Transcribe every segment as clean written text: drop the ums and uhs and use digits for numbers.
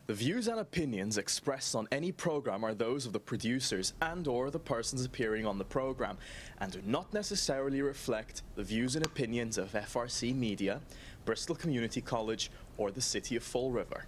The views and opinions expressed on any program are those of the producers and/or the persons appearing on the program and do not necessarily reflect the views and opinions of FRC Media, Bristol Community College, or the City of Fall River.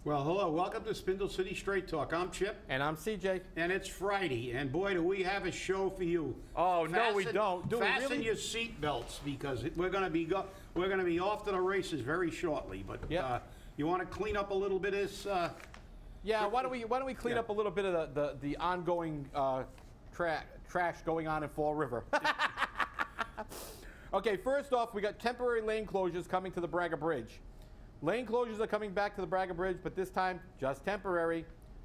Well, hello. Welcome to Spindle City Straight Talk. I'm Chip. And I'm CJ. And it's Friday. And boy, do we have a show for you. Oh, no, we don't. Fasten your seat belts because we're going to be off to the races very shortly. But you want to clean up a little bit of this? Yeah. Why don't we clean up a little bit of the ongoing trash going on in Fall River? Okay. First off, we got temporary lane closures coming to the Braga Bridge. Lane closures are coming back to the Braga Bridge, but this time just temporary.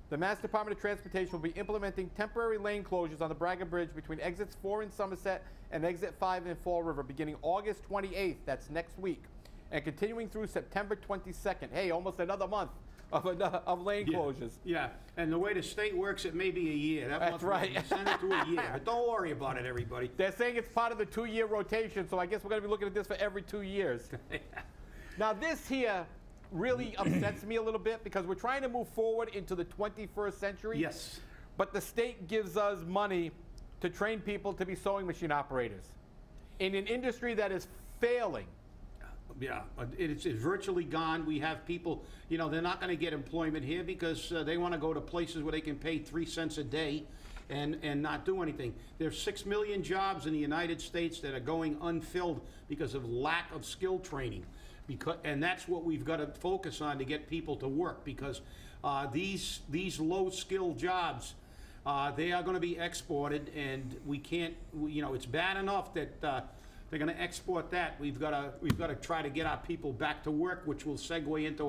The Mass Department of Transportation will be implementing temporary lane closures on the Braga Bridge between exits 4 in Somerset and exit 5 in Fall River beginning August 28th, that's next week, and continuing through September 22nd. Hey, almost another month of lane closures. Yeah, and the way the state works, it may be a year. That's right. Send it to a year. But don't worry about it, everybody. They're saying it's part of the 2-year rotation, so I guess we're going to be looking at this for every 2 years. Now, this here really upsets me a little bit because we're trying to move forward into the 21st century. Yes. But the state gives us money to train people to be sewing machine operators in an industry that is failing. Yeah, it's virtually gone. We have people, you know, they're not going to get employment here because they want to go to places where they can pay 3 cents a day and not do anything. There's 6 million jobs in the United States that are going unfilled because of lack of skill training. And that's what we've got to focus on to get people to work, because these low-skilled jobs, they are going to be exported, and we can't. You know, it's bad enough that they're going to export that. We've got to try to get our people back to work, which will segue into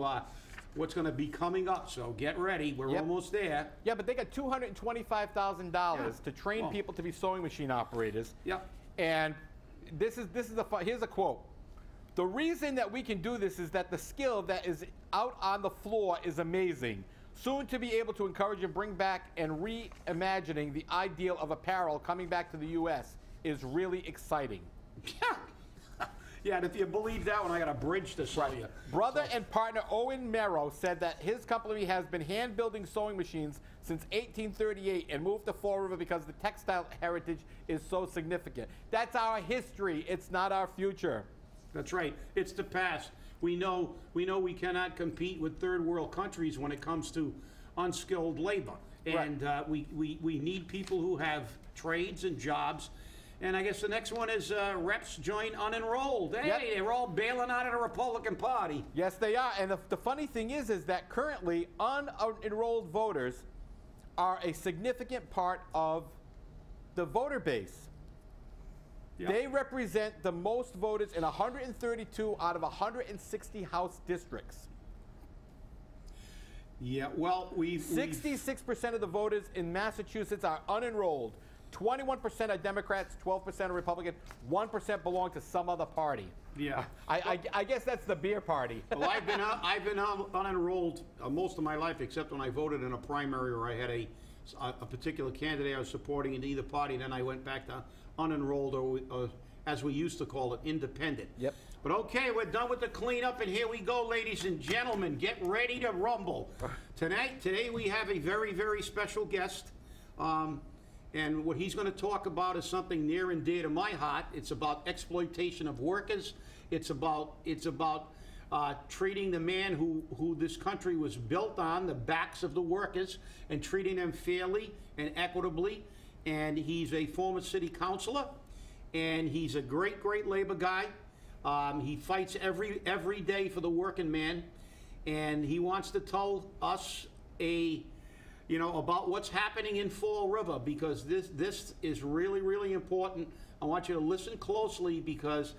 what's going to be coming up. So get ready. We're almost there. Yeah, but they got $225,000 to train people to be sewing machine operators. Yeah. And here's a quote. The reason that we can do this is that the skill that is out on the floor is amazing. Soon to be able to encourage and bring back and reimagining the ideal of apparel coming back to the U.S. is really exciting. Yeah, and if you believe that one, I got a bridge to sell you. Brother and partner Owen Merrow said that his company has been hand-building sewing machines since 1838 and moved to Fall River because the textile heritage is so significant. That's our history. It's not our future. That's right. It's the past. We know we cannot compete with third world countries when it comes to unskilled labor. And we need people who have trades and jobs. And I guess the next one is reps join unenrolled. Hey, they're all bailing out of the Republican Party. Yes, they are. And the funny thing is that currently unenrolled voters are a significant part of the voter base. Yep. They represent the most voters in 132 out of 160 House districts. Yeah, well, 66% of the voters in Massachusetts are unenrolled. 21% are Democrats, 12% are Republican, 1% belong to some other party. Yeah. I guess that's the beer party. Well, I've been unenrolled most of my life, except when I voted in a primary where I had a particular candidate I was supporting in either party. Then I went back to unenrolled, or as we used to call it, independent. Yep. But okay, we're done with the cleanup, and here we go, ladies and gentlemen. Get ready to rumble. Today we have a very, very special guest, and what he's going to talk about is something near and dear to my heart. It's about exploitation of workers. It's about treating the man who this country was built on, the backs of the workers, and treating them fairly and equitably. And he's a former city councilor, and he's a great, great labor guy. He fights every day for the working man, and he wants to tell us about what's happening in Fall River, because this is really, really important. I want you to listen closely, because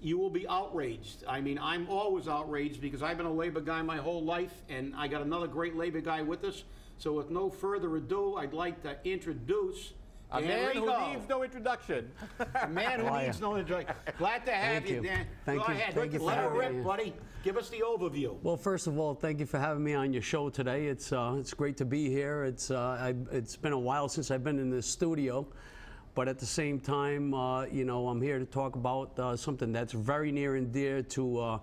you will be outraged. I mean, I'm always outraged because I've been a labor guy my whole life, and I got another great labor guy with us. So with no further ado, I'd like to introduce A Dan man who Rego. needs no introduction. A man who needs no introduction. Glad to have Thank you, you. Dan. Thank Go you. ahead. Thank you for Let her having rip, me. buddy. Give us the overview. Well, first of all, thank you for having me on your show today. It's great to be here. It's been a while since I've been in this studio, but at the same time, you know, I'm here to talk about something that's very near and dear to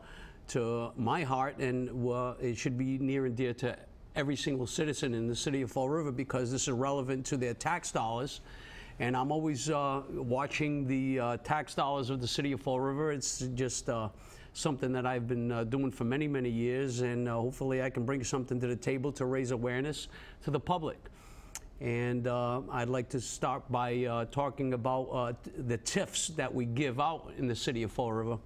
my heart, and it should be near and dear to every single citizen in the city of Fall River, because this is relevant to their tax dollars. And I'm always watching the tax dollars of the city of Fall River. It's just something that I've been doing for many, many years, and hopefully I can bring something to the table to raise awareness to the public. And I'd like to start by talking about the TIFs that we give out in the city of Fall River.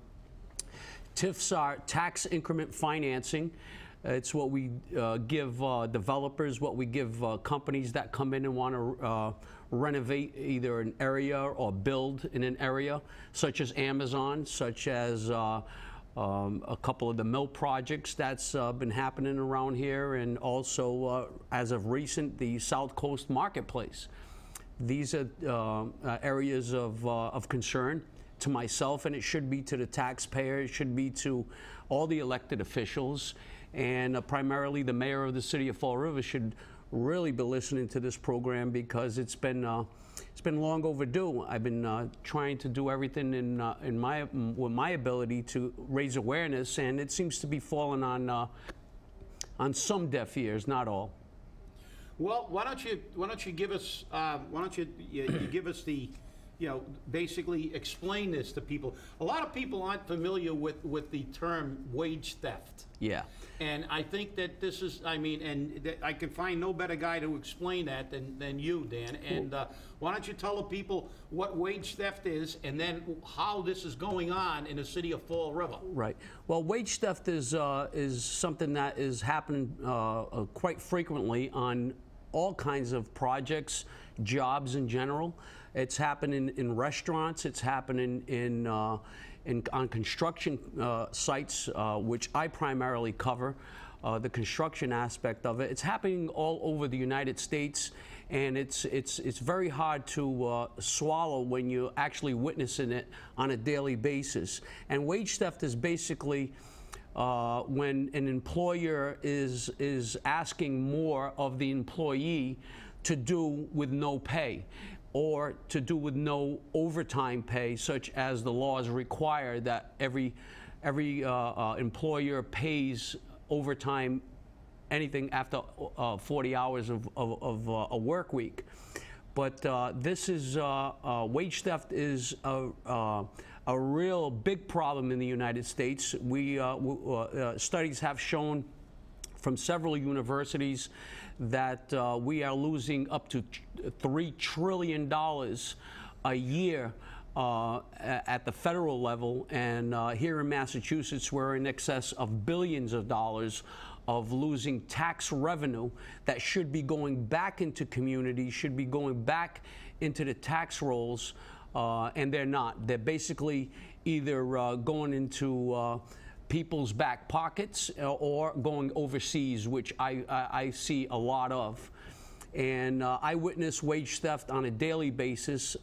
TIFs are tax increment financing. It's what we give developers, what we give companies that come in and want to renovate either an area or build in an area, such as Amazon, such as a couple of the mill projects that's been happening around here, and also, as of recent, the South Coast Marketplace. These are areas of concern to myself, and it should be to the taxpayer, it should be to all the elected officials, and primarily the mayor of the city of Fall River should really be listening to this program, because it's been long overdue. I've been trying to do everything with my ability to raise awareness, and it seems to be falling on some deaf ears, not all. Well, why don't you give us you give us the, you know, basically explain this to people. A lot of people aren't familiar with the term wage theft. Yeah. And I think that this is, I mean, and I can find no better guy to explain that than you, Dan. And why don't you tell the people what wage theft is, and then how this is going on in the city of Fall River? Right. Well, wage theft is something that is happening quite frequently on all kinds of projects, jobs in general. It's happening in restaurants. It's happening on construction sites, which I primarily cover, the construction aspect of it. It's happening all over the United States, and it's very hard to swallow when you're actually witnessing it on a daily basis. And wage theft is basically when an employer is asking more of the employee to do with no pay, or to do with no overtime pay, such as the laws require that every employer pays overtime, anything after 40 hours of a work week. But this is wage theft is a real big problem in the United States. Studies have shown from several universities that we are losing up to $3 trillion a year at the federal level, and here in Massachusetts we're in excess of billions of dollars of losing tax revenue that should be going back into communities, should be going back into the tax rolls, and they're not. They're basically either going into people's back pockets or going overseas, which I see a lot of. And I witness wage theft on a daily basis.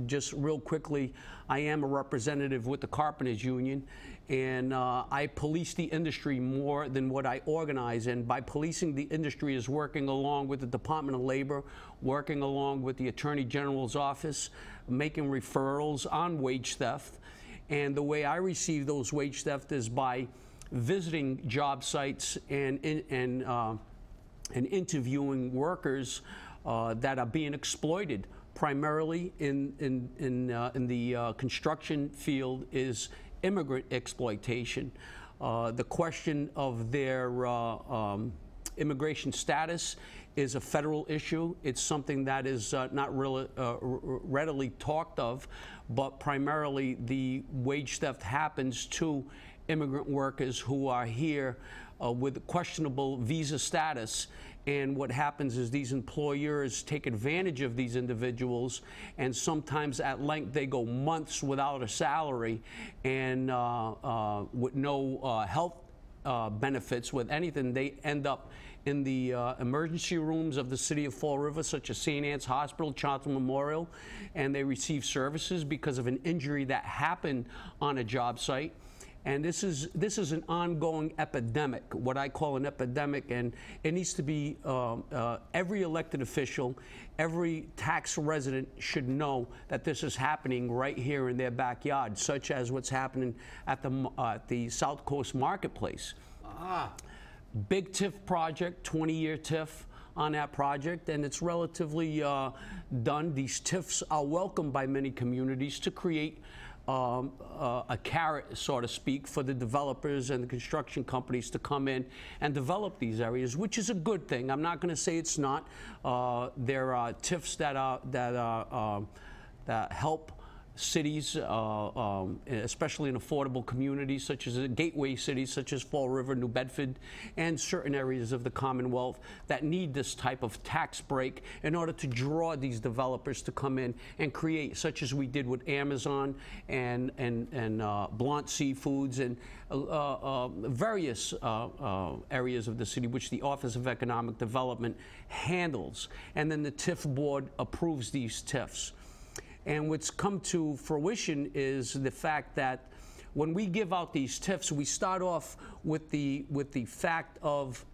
Just real quickly, I am a representative with the Carpenters Union, and I police the industry more than what I organize. And by policing the industry is working along with the Department of Labor, working along with the Attorney General's office, making referrals on wage theft. And the way I receive those wage theft is by visiting job sites and interviewing workers that are being exploited. Primarily in the construction field is immigrant exploitation. The question of their immigration status is a federal issue. It's something that is not really readily talked of, but primarily the wage theft happens to immigrant workers who are here with questionable visa status. And what happens is these employers take advantage of these individuals, and sometimes at length they go months without a salary and with no health benefits, with anything. They end up in the emergency rooms of the city of Fall River, such as St. Anne's Hospital, Charlton Memorial, and they receive services because of an injury that happened on a job site. And this is an ongoing epidemic, what I call an epidemic, and it needs to be every elected official, every tax resident should know that this is happening right here in their backyard, such as what's happening at the South Coast Marketplace. Big TIF project, 20-year TIF on that project, and it's relatively done. These TIFs are welcomed by many communities to create a carrot, so to speak, for the developers and the construction companies to come in and develop these areas, which is a good thing. I'm not going to say it's not. There are TIFs that help cities, especially in affordable communities, such as gateway cities, such as Fall River, New Bedford, and certain areas of the Commonwealth that need this type of tax break in order to draw these developers to come in and create, such as we did with Amazon and Blunt Seafoods and various areas of the city, which the Office of Economic Development handles. And then the TIF board approves these TIFs. And what's come to fruition is the fact that when we give out these TIFs, we start off with the fact of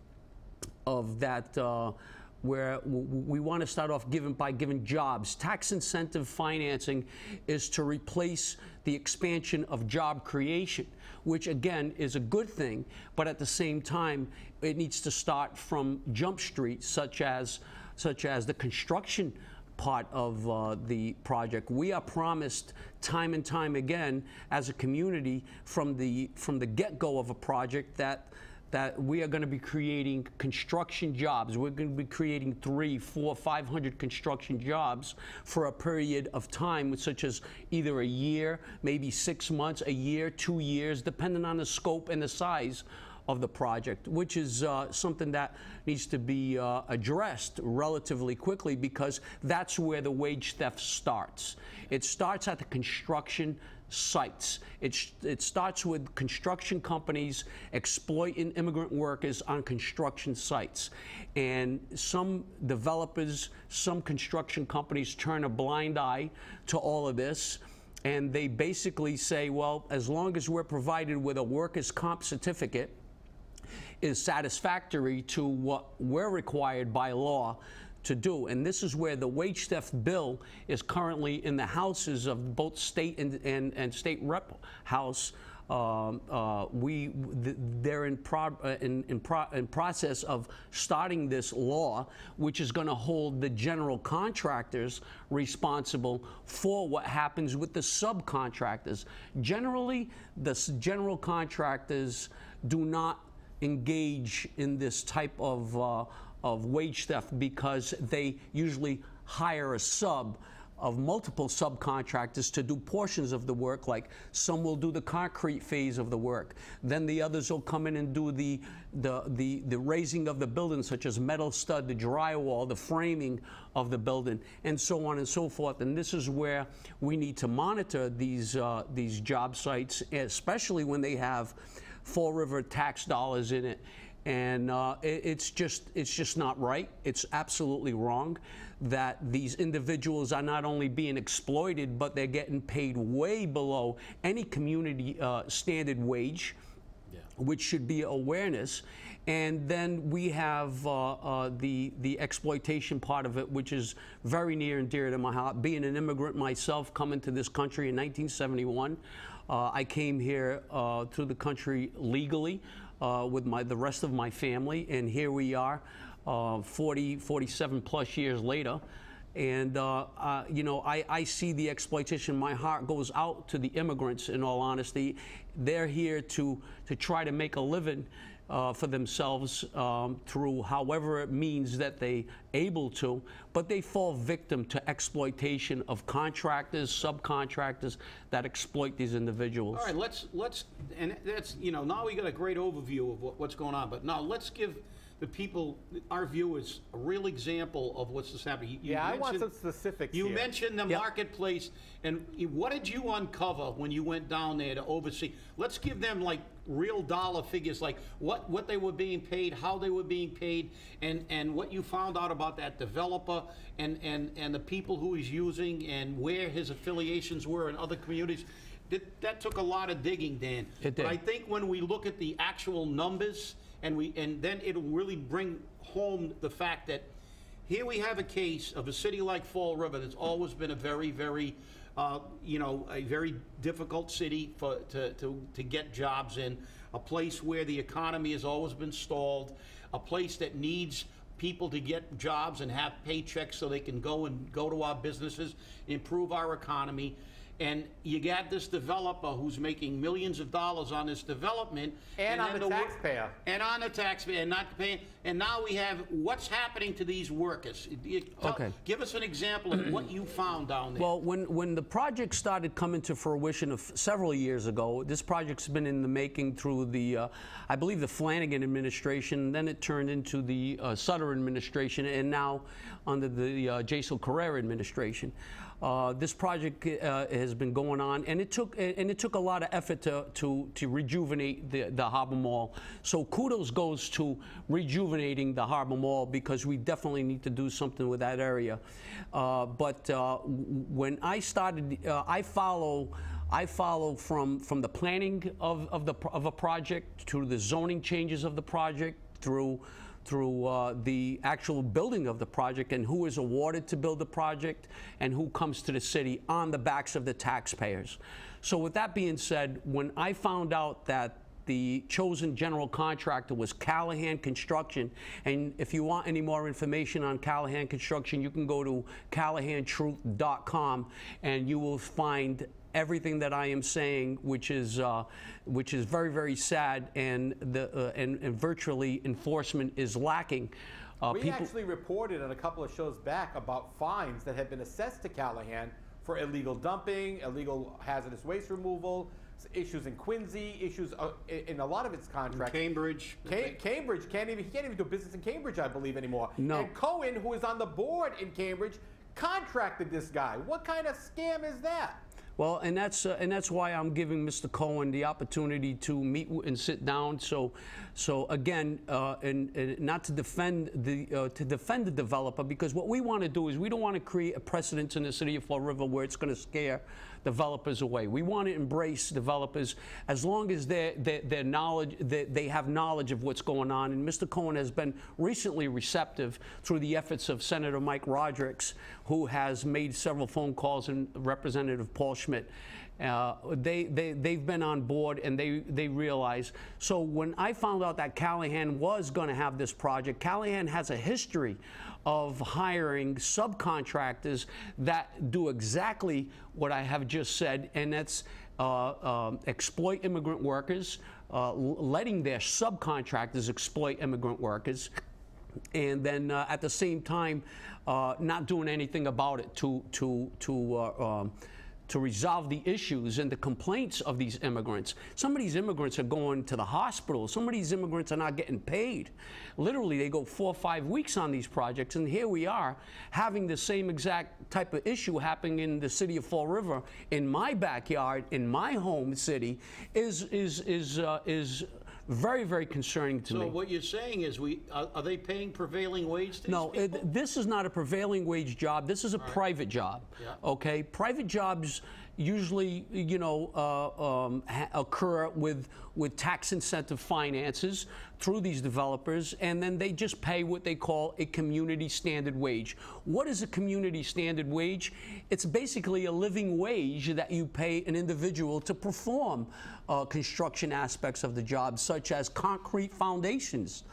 that where we want to start off by giving jobs. Tax incentive financing is to replace the expansion of job creation, which again is a good thing, but at the same time it needs to start from Jump Street, such as the construction part of the project. We are promised time and time again as a community from the get-go of a project that we are going to be creating construction jobs. We're going to be creating 300, 400, 500 construction jobs for a period of time, such as either a year, maybe 6 months, a year, 2 years, depending on the scope and the size of the project, which is something that needs to be addressed relatively quickly, because that's where the wage theft starts. It starts at the construction sites. It starts with construction companies exploiting immigrant workers on construction sites. And some developers, some construction companies turn a blind eye to all of this. And they basically say, well, as long as we're provided with a workers' comp certificate, is satisfactory to what we're required by law to do. And this is where the wage theft bill is currently in the houses of both state and state rep house. They're in process of starting this law, which is going to hold the general contractors responsible for what happens with the subcontractors. Generally, the general contractors do not engage in this type of wage theft, because they usually hire a sub of multiple subcontractors to do portions of the work. Like some will do the concrete phase of the work, then the others will come in and do the raising of the building, such as metal stud, the drywall, the framing of the building, and so on and so forth. And this is where we need to monitor these job sites, especially when they have Fall River tax dollars in it. And it's just not right. It's absolutely wrong that these individuals are not only being exploited, but they're getting paid way below any community standard wage, which should be awareness. And then we have the exploitation part of it, which is very near and dear to my heart. Being an immigrant myself, coming to this country in 1971, I came here to the country legally with the rest of my family, and here we are 47 plus years later. And you know, I see the exploitation. My heart goes out to the immigrants, in all honesty. They're here to try to make a living for themselves through however it means that they able to, but they fall victim to exploitation of contractors, subcontractors that exploit these individuals. All right, let's and that's, you know, now we got a great overview of what's going on, but now let's give the people, our viewers, a real example of what's just happening. Yeah, I want some specifics You here. mentioned the marketplace, and what did you uncover when you went down there to oversee? Let's give them like real dollar figures, like what they were being paid, how they were being paid, and what you found out about that developer and the people who he's using and where his affiliations were in other communities. That took a lot of digging, Dan. It did. But I think when we look at the actual numbers, and then it'll really bring home the fact that here we have a case of a city like Fall River that's always been a very, very, you know, a very difficult city to get jobs in, a place where the economy has always been stalled, a place that needs people to get jobs and have paychecks so they can go to our businesses, improve our economy. And you got this developer who's making millions of dollars on this development. And on the taxpayer. And on the taxpayer, and not paying. And now we have what's happening to these workers. Okay. Give us an example of what you found down there. Well, when the project started coming to fruition several years ago, this project's been in the making through the, I believe, the Flanagan administration. Then it turned into the Sutter administration, and now under the Jason Carrera administration. This project has been going on, and it took a lot of effort to rejuvenate the Harbor Mall. So kudos goes to rejuvenating the Harbor Mall, because we definitely need to do something with that area. But when I started, I follow from the planning of a project to the zoning changes of the project through the actual building of the project, and who is awarded to build the project and who comes to the city on the backs of the taxpayers. So with that being said, when I found out that the chosen general contractor was Callahan Construction, and if you want any more information on Callahan Construction, you can go to CallahanTruth.com and you will find everything that I am saying, which is very, very sad, and and virtually enforcement is lacking. We actually reported on a couple of shows back about fines that had been assessed to Callahan for illegal dumping, illegal hazardous waste removal, issues in Quincy, issues in a lot of its contracts. Cambridge. Cambridge he can't even do business in Cambridge, I believe, anymore. No. And Cohen, who is on the board in Cambridge, contracted this guy. What kind of scam is that? Well, and that's why I'm giving Mr. Cohen the opportunity to meet and sit down. So again, and not to defend the developer, because what we want to do is we don't want to create a precedent in the city of Fall River where it's going to scare developers away. We want to embrace developers as long as they have knowledge of what's going on. And Mr. Cohen has been recently receptive through the efforts of Senator Mike Rodrigues, who has made several phone calls, and Representative Paul Schmidt. They've been on board, and they realize. So when I found out that Callahan was going to have this project, Callahan has a history of hiring subcontractors that do exactly what I have just said, and that's exploit immigrant workers, letting their subcontractors exploit immigrant workers, and then at the same time not doing anything about it to resolve the issues and the complaints of these immigrants. Some of these immigrants are going to the hospital. Some of these immigrants are not getting paid. Literally, they go 4 or 5 weeks on these projects, and here we are having the same exact type of issue happening in the city of Fall River, in my backyard, in my home city, is very, very concerning to me. So what you're saying is, are they paying prevailing wage to No, these people? this is not a prevailing wage job. This is a private job. Yeah. Okay, private jobs usually, you know, occur with tax incentive finances through these developers, and then they just pay what they call a community standard wage. What is a community standard wage? It's basically a living wage that you pay an individual to perform construction aspects of the job, such as concrete foundations.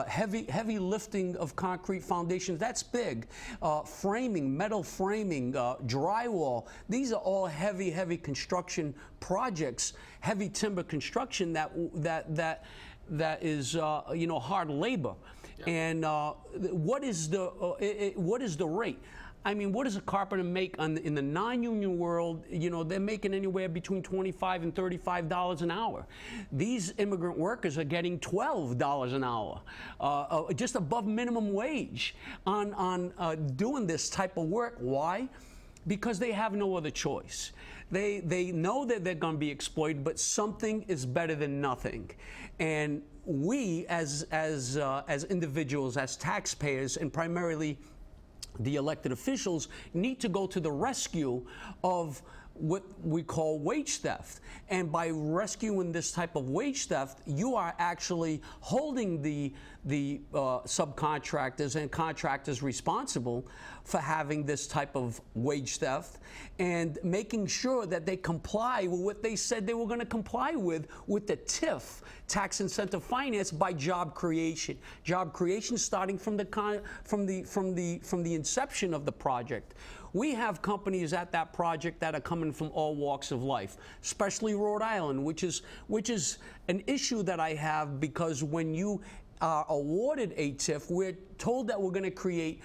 Heavy lifting of concrete foundations, that's big. Framing, metal framing, drywall, these are all heavy construction projects, heavy timber construction that is you know, hard labor. Yeah. And what is the rate? I mean, what does a carpenter make in the non-union world? You know, they're making anywhere between $25 and $35 an hour. These immigrant workers are getting $12 an hour, just above minimum wage on doing this type of work. Why? Because they have no other choice. They know that they're going to be exploited, but something is better than nothing. And we, as individuals, as taxpayers, and primarily the elected officials, need to go to the rescue of what we call wage theft. And by rescuing this type of wage theft, you are actually holding the subcontractors and contractors responsible for having this type of wage theft and making sure that they comply with what they said they were going to comply with the TIF, tax incentive finance, by job creation. Job creation starting from the inception of the project. We have companies at that project that are coming from all walks of life, especially Rhode Island, which is an issue that I have, because when you are awarded a TIF, we're told that we're going to create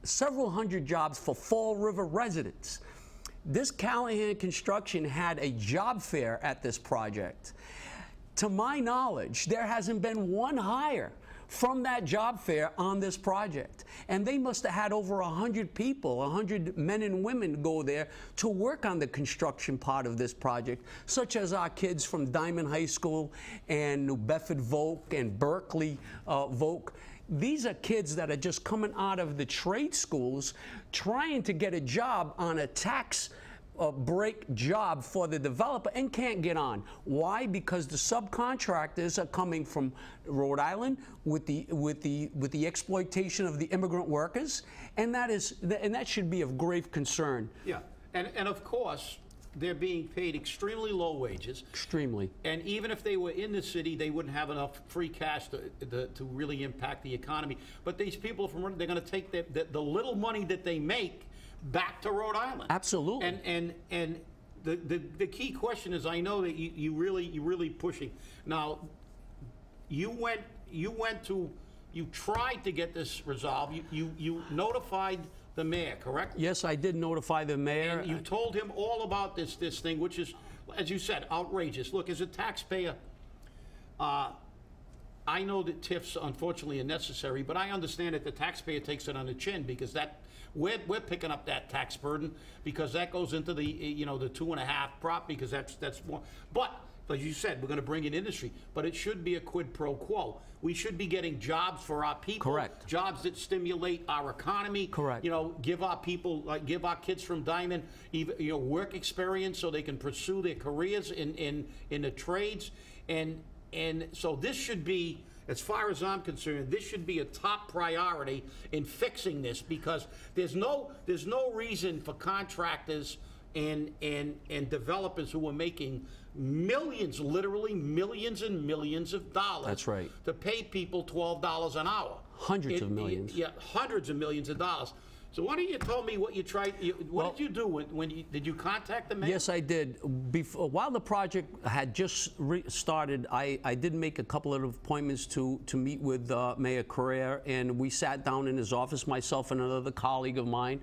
several hundred jobs for Fall River residents. This Callahan Construction had a job fair at this project. To my knowledge, there hasn't been one hire from that job fair on this project. And they must have had over 100 people, 100 men and women go there to work on the construction part of this project, such as our kids from Diamond High School and New Bedford Voc and Berkeley Voc. These are kids that are just coming out of the trade schools trying to get a job on a tax break job for the developer and can't get on. Why? Because the subcontractors are coming from Rhode Island with the exploitation of the immigrant workers, and that should be of grave concern. Yeah, and of course they're being paid extremely low wages. Extremely. And even if they were in the city, they wouldn't have enough free cash to really impact the economy. But these people they're going to take the little money that they make back to Rhode Island. Absolutely. And the key question is, I know that you're really pushing. Now, you tried to get this resolved. You notified the mayor, correct? Yes, I did notify the mayor. And you told him all about this thing, which is, as you said, outrageous. Look, as a taxpayer, I know that TIFs, unfortunately, are necessary, but I understand that the taxpayer takes it on the chin, because we're picking up that tax burden, because that goes into the the 2.5 prop, because that's more. But as you said, we're going to bring in industry, but it should be a quid pro quo. We should be getting jobs for our people. Correct. Jobs that stimulate our economy. Correct. Give our people, give our kids from Diamond, even work experience so they can pursue their careers in the trades, and so this should be, as far as I'm concerned, this should be a top priority in fixing this, because there's no reason for contractors and developers who are making millions, literally millions and millions of dollars. That's right. To pay people $12 an hour. Hundreds of millions. Yeah, hundreds of millions of dollars. So why don't you tell me what you tried? What did you do did you contact the mayor? Yes, I did. While the project had just started, I did make a couple of appointments to meet with Mayor Carrere, and we sat down in his office, myself and another colleague of mine,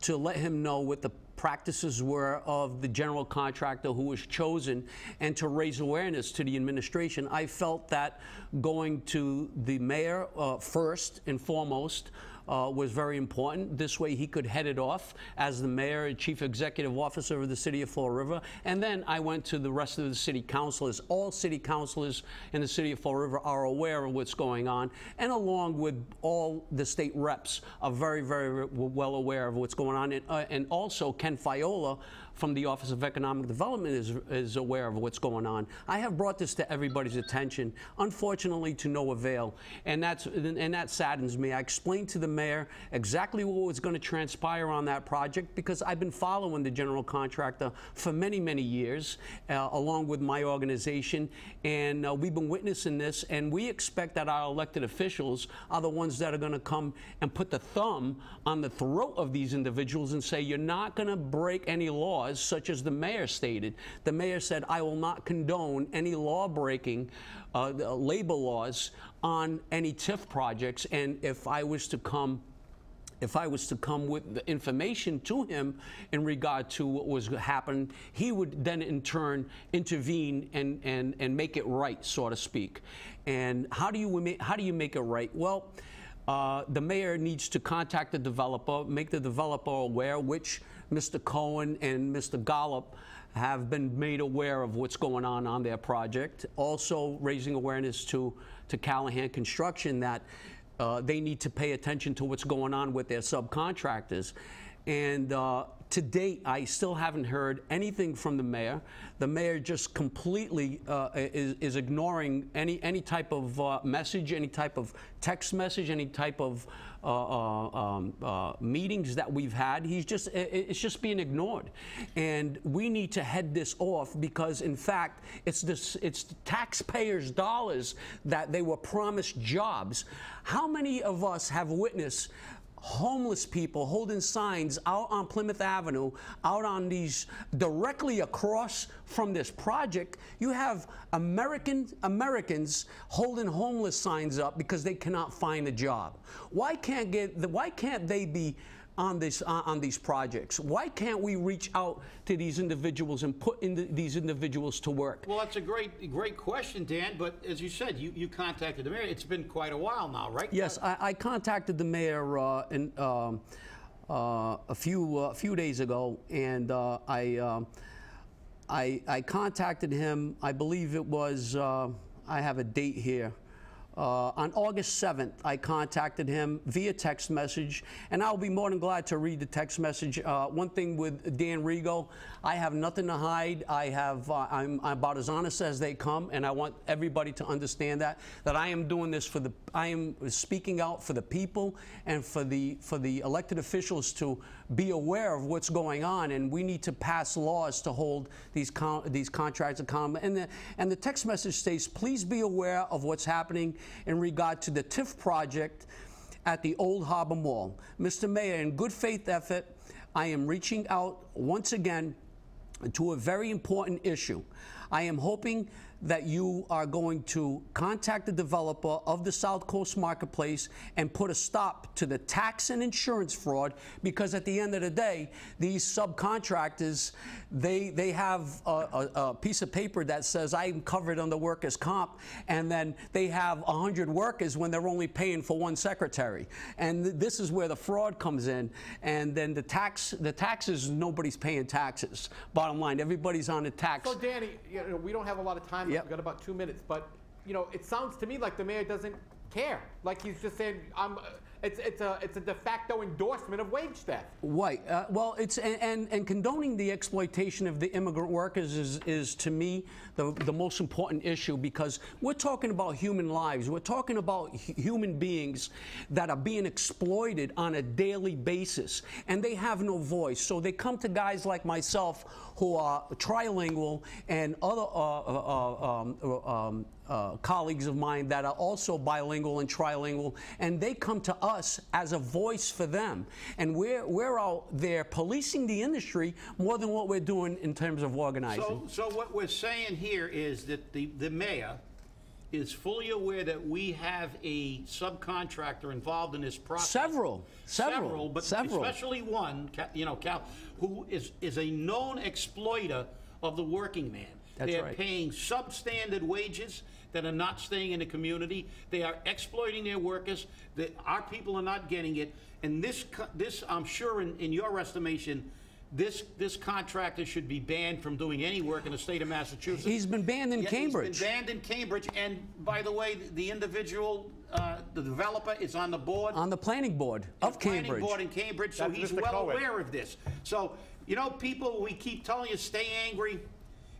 to let him know what the practices were of the general contractor who was chosen, and to raise awareness to the administration. I felt that going to the mayor first and foremost was very important. This way he could head it off as the mayor and chief executive officer of the city of Fall River. And then I went to the rest of the city councilors. All city councilors in the city of Fall River are aware of what's going on, and along with all the state reps are very, very well aware of what's going on. And also Ken Fiola from the Office of Economic Development is aware of what's going on. I have brought this to everybody's attention, unfortunately to no avail, and that saddens me. I explained to the mayor exactly what was going to transpire on that project, because I've been following the general contractor for many, many years, along with my organization, and we've been witnessing this, and we expect that our elected officials are the ones that are going to come and put the thumb on the throat of these individuals and say, you're not going to break any laws, such as the mayor stated. The mayor said, I will not condone any law breaking, labor laws on any TIF projects, and if I was to come if I was to come with the information to him in regard to what was happening, he would then in turn intervene and make it right, so to speak. And how do you make it right? Well, the mayor needs to contact the developer, make the developer aware, which Mr. Cohen and Mr. Gollop have been made aware of what's going on their project. Also raising awareness to Callahan Construction that they need to pay attention to what's going on with their subcontractors. And to date, I still haven't heard anything from the mayor. The mayor just completely is ignoring any type of message, any type of text message, any type of meetings that we've had. It's just being ignored. And we need to head this off because, in fact, it's the taxpayers' dollars that they were promised jobs. How many of us have witnessed homeless people holding signs out on Plymouth Avenue, out on these, directly across from this project? You have Americans holding homeless signs up because they cannot find a job. Why can't they be on these projects? Why can't we reach out to these individuals and put these individuals to work? Well, that's a great question, Dan. But as you said, you contacted the mayor. It's been quite a while now, right? Yes, I contacted the mayor a few days ago, and I contacted him. I believe it was I have a date here. On August 7th, I contacted him via text message, and I'll be more than glad to read the text message. One thing with Dan Rego, I have nothing to hide. I'm about as honest as they come, and I want everybody to understand that I am doing this I am speaking out for the people and for the elected officials to be aware of what's going on, and we need to pass laws to hold these contracts accountable. And the text message states, please be aware of what's happening in regard to the TIF project at the Old Harbor Mall. Mr. Mayor, in good faith effort, I am reaching out once again to a very important issue. I am hoping that you are going to contact the developer of the South Coast Marketplace and put a stop to the tax and insurance fraud, because at the end of the day, these subcontractors, they have a piece of paper that says I'm covered under workers' comp, and then they have 100 workers when they're only paying for one secretary. And this is where the fraud comes in. And then the taxes, nobody's paying taxes. Bottom line, everybody's on the tax. So Danny, we don't have a lot of time. Yep. We've got about 2 minutes, but it sounds to me like the mayor doesn't care. Like he's just saying, it's a de facto endorsement of wage theft. Right. Well, it's and condoning the exploitation of the immigrant workers is to me the most important issue, because we're talking about human lives. We're talking about human beings that are being exploited on a daily basis, and they have no voice. So they come to guys like myself who are trilingual, and other colleagues of mine that are also bilingual and trilingual, and they come to us as a voice for them. And we're out there policing the industry more than what we're doing in terms of organizing. So what we're saying here is that the mayor is fully aware that we have a subcontractor involved in this process. Several, but especially one, Cal, who is a known exploiter of the working man. They're right. paying substandard wages that are not staying in the community. They are exploiting their workers. Our people are not getting it. And this I'm sure, in your estimation, this contractor should be banned from doing any work in the state of Massachusetts. He's been banned in Cambridge. He's been banned in Cambridge. And by the way, the individual, the developer, is on the board. On the planning board of Cambridge. Planning board in Cambridge, so he's well aware of this. So, people, we keep telling you, stay angry.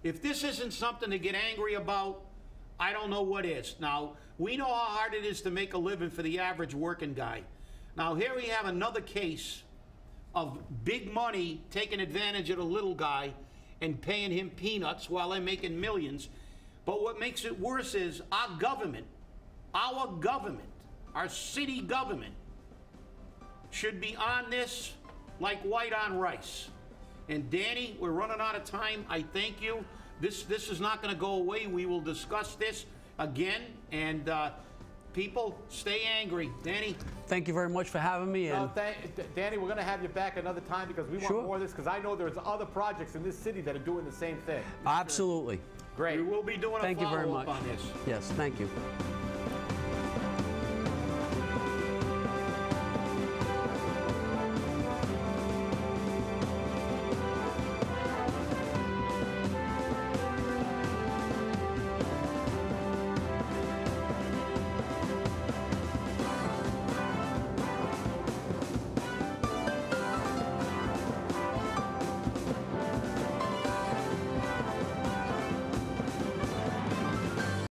If this isn't something to get angry about, I don't know what is. Now, we know how hard it is to make a living for the average working guy. Now, here we have another case of big money taking advantage of the little guy and paying him peanuts while they're making millions. But what makes it worse is our government, our city government, should be on this like white on rice. And Danny, we're running out of time. I thank you. This is not going to go away. We will discuss this again. And people, stay angry. Danny? Thank you very much for having me. And Danny, we're going to have you back another time because we want Sure. more of this, because I know there's other projects in this city that are doing the same thing. absolutely. Great. We will be doing Thank a you very follow-up much. on this. Yes, thank you.